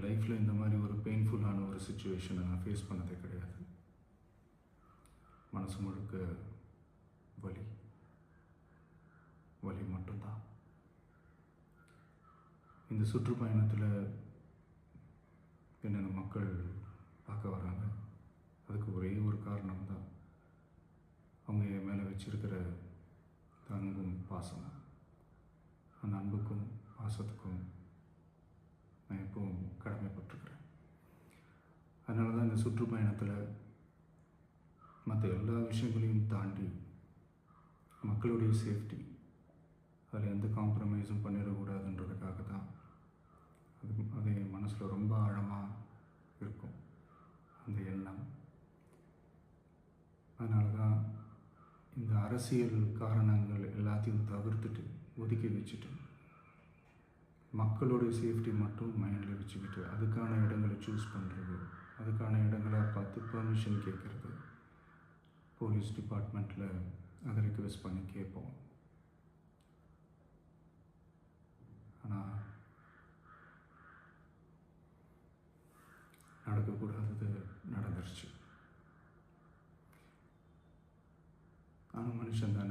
லைஃப்பில் இந்த மாதிரி ஒரு பெயின்ஃபுல்லான ஒரு சுச்சுவேஷனை நான் ஃபேஸ் பண்ணதே கிடையாது. மனசு முழுக்க வலி வலி மட்டும்தான். இந்த சுற்றுப்பயணத்தில் என்னென்ன மக்கள் பார்க்க வராங்க, அதுக்கு ஒரே ஒரு காரணம் தான் அவங்க என் மேலே வச்சிருக்கிற அன்பும் பாசம். அந்த அன்புக்கும் பாசத்துக்கும் நான் எப்பவும் கடமைப்பட்டிருக்கிறேன். அதனால தான் இந்த சுற்றுப்பயணத்தில் மற்ற எல்லா விஷயங்களையும் தாண்டி மக்களுடைய சேஃப்டி, அதில் எந்த காம்ப்ரமைஸும் பண்ணிடக்கூடாதுன்றதுக்காக தான் அது என் மனசில் ரொம்ப ஆழமாக இருக்கும் அந்த எண்ணம். அதனால தான் இந்த அரசியல் காரணங்கள் எல்லாத்தையும் தவிர்த்துட்டு ஒதுக்கி வச்சுட்டு மக்களுடைய சேஃப்டி மட்டும் மைண்டில் வச்சுக்கிட்டு அதுக்கான இடங்களை சூஸ் பண்ணுறது, அதுக்கான இடங்களை பார்த்து பெர்மிஷன் கேட்குறது, போலீஸ் டிபார்ட்மெண்ட்டில் அதை ரிக்வெஸ்ட் பண்ணி கேட்போம். ஆனால் நடக்கக்கூடாதது நடந்துருச்சு. நானும் மனுஷன் தானே.